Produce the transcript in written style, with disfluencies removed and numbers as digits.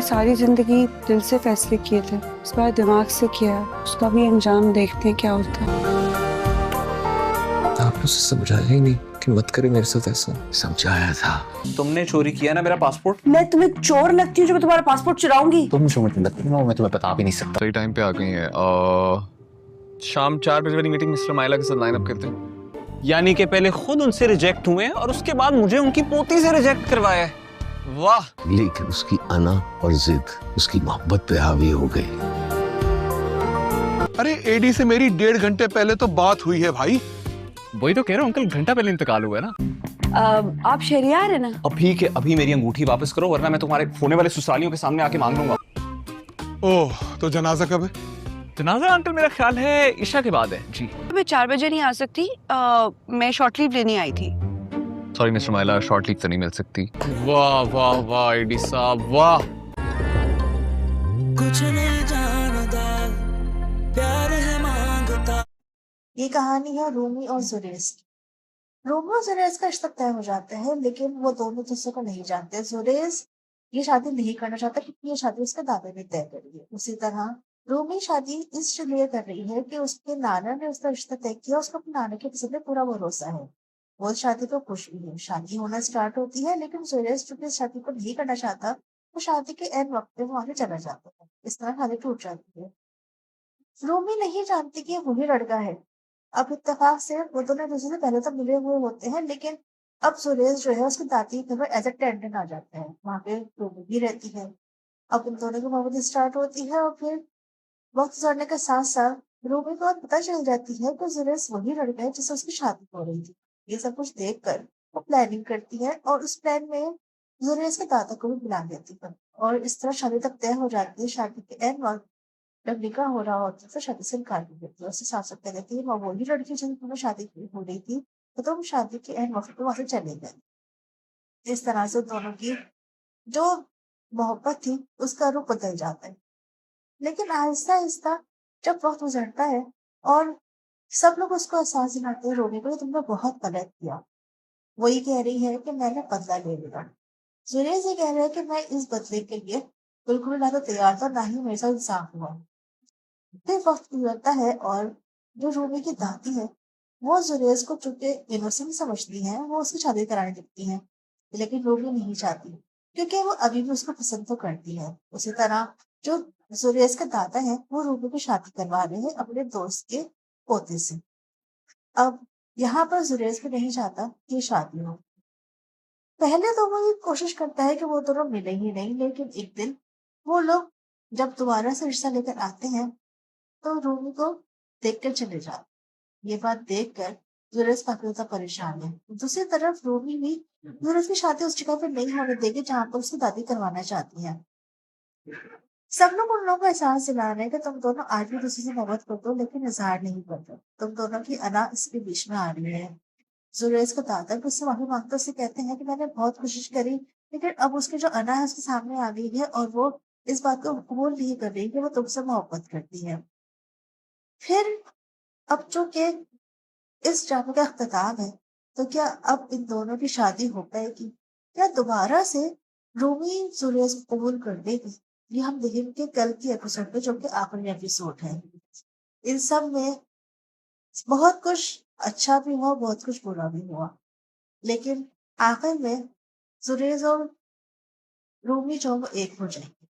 हमने सारी जिंदगी दिल से फैसले किए थे, इस बार दिमाग से किया, उसका भी अंजाम देखते हैं क्या होता है। आपने उसे समझाया ही नहीं कि मत करे मेरे साथ ऐसा। समझाया था। तुमने चोरी किया ना मेरा पासपोर्ट। मैं तुम्हें चोर लगती हूँ जो मैं तुम्हारा पासपोर्ट चुराऊंगी? तुम जो मुझे लगती हो मैं तुम्हें बता भी नहीं सकता। सही टाइम पे आ गई है। शाम 4 बजे वाली मीटिंग मिस्टर माइला के साथ लाइन अप करते हैं। यानी कि पहले खुद उनसे रिजेक्ट हुए और उसके बाद मुझे उनकी पोती से रिजेक्ट करवाया है। वाह। लेकिन उसकी अना और जिद उसकी मोहब्बत पे हावी हो गई। अरे एडी से मेरी 1.5 घंटे पहले तो बात हुई है भाई। वही तो कह रहा हूँ अंकल, घंटा पहले इंतकाल हुआ है ना। आप शहरियार है ना? अभी के अभी मेरी अंगूठी वापस करो वरना मैं तुम्हारे होने वाले ससुरालियों के सामने आके मांग लूंगा। ओह, तो जनाजा कब है? जनाजा अंकल मेरा ख्याल है ईशा के बाद है जी। मैं 4 बजे नहीं आ सकती, मैं शॉर्ट लीव लेने आई थी। सॉरी मिस्टर माइला, शॉर्ट लीव तो नहीं मिल सकती। वाह वाह वाह एडी साहब वाह। कुछ नहीं जानता प्यार है मांगता। ये कहानी है रूमी और जुरेज की। रूमी और जुरेज का रिश्ता तय हो जाता है, लेकिन वो दोनों दूसरे को नहीं जानते। जुरेज ये शादी नहीं करना चाहता क्योंकि ये शादी उसके दादा ने तय करी है। उसी तरह रूमी शादी इसलिए कर रही है कि उसके नाना ने उसका रिश्ता तय किया, उसको अपने नाना के पसंद पे पूरा भरोसा है। वो इस शादी को खुश भी है। शादी होना स्टार्ट होती है, लेकिन जुरेज चूंकि इस शादी को नहीं करना चाहता, वो शादी के एंड वक्त पे वहां से चला जाता है। इस तरह शादी टूट जाती है। रूमी नहीं जानती कि ये वही लड़का है। अब इत्तेफाक से वो दोनों एक दूसरे से पहले तो मिले हुए होते हैं, लेकिन अब सुरेश जो है उसकी दादी के घर एज अ टेंडेंट आ जाता है। वहां पे रूमी भी रहती है। अब उन दोनों की मोहब्बत स्टार्ट होती है और फिर वक्त गुजरने के साथ साथ रूमी को पता चल जाती है कि सुरेश वही लड़का है जिससे उसकी शादी हो रही थी। ये सब कुछ देख कर वो प्लानिंग करती है और उस प्लान में सुरेश के दादा को भी बुला लेती है और इस तरह शादी तक तय हो जाती है। शादी के एंड वक्त जब निकाह हो रहा होता है तो शादी से इनकार कर देती है। उससे साफ-साफ कह देती है, "मैं वही लड़की जिससे तुम्हें शादी की हो रही थी, तो तुम शादी के एंड वक्त पे वहां से चले गए।" इस तरह से दोनों की जो मोहब्बत थी उसका रुख बदल जाता है। लेकिन आहिस्ता आहिस्ता जब वक्त गुजरता है और सब लोग उसको एहसास दिलाते हैं रोने को, तुमने बहुत गलत किया। वो ये कह रही है कि मैंने बदला ले लिया। जुरेज ये कह रहा है कि मैं इस बदले के लिए बिल्कुल ना तो तैयार था, ना ही मेरे साथ इंसाफ हुआ। फिर वक्त गुजरता है और जो रूमी की दादी है वो जुरेज को चूंकि इनोसेंट समझती है, वो उसकी शादी कराने लगती है। लेकिन रूमी नहीं चाहती क्योंकि वो अभी भी उसको पसंद तो करती है। उसी तरह जो जुरेज के दादा है वो रूमी की शादी करवा रहे हैं अपने दोस्त के पोते से। अब यहाँ पर जुरेज भी नहीं चाहता कि ये शादी हो। पहले तो वो ये कोशिश करता है कि वो दोनों मिले ही नहीं, लेकिन एक दिन वो लोग जब दोबारा से रिश्ता लेकर आते हैं तो रूमी को देखकर चले जाते। ये बात देखकर जुरेज काफी ज्यादा परेशान है। दूसरी तरफ रूमी भी जुरेज की शादी उस जगह पर नहीं होने देगी जहाँ पर उसकी दादी करवाना चाहती है। सब लोग उन लोगों को एहसास दिला रहे हैं कि तुम दोनों आज भी दूसरे से मोहब्बत करते हो, लेकिन इजहार नहीं करते। तुम दोनों की अना इसके बीच में आ रही है। जुरेज का दादा भी उससे माफी मांगते उससे कहते हैं कि मैंने बहुत कोशिश करी, लेकिन अब उसकी जो अना है उसके सामने आ गई है और वो इस बात को कबूल नहीं कर रही कि वो तुमसे मोहब्बत करती है। फिर अब चूंकि इस ड्रामे का अख्ताम है, तो क्या अब इन दोनों की शादी हो पाएगी? क्या दोबारा से रूमी जुरेज को कबूल कर देगी? ये हम देखेंगे कल की एपिसोड में, जो कि आखिरी एपिसोड है। इन सब में बहुत कुछ अच्छा भी हुआ, बहुत कुछ बुरा भी हुआ, लेकिन आखिर में जुरेज और रूमी जो वो एक हो जाएंगे।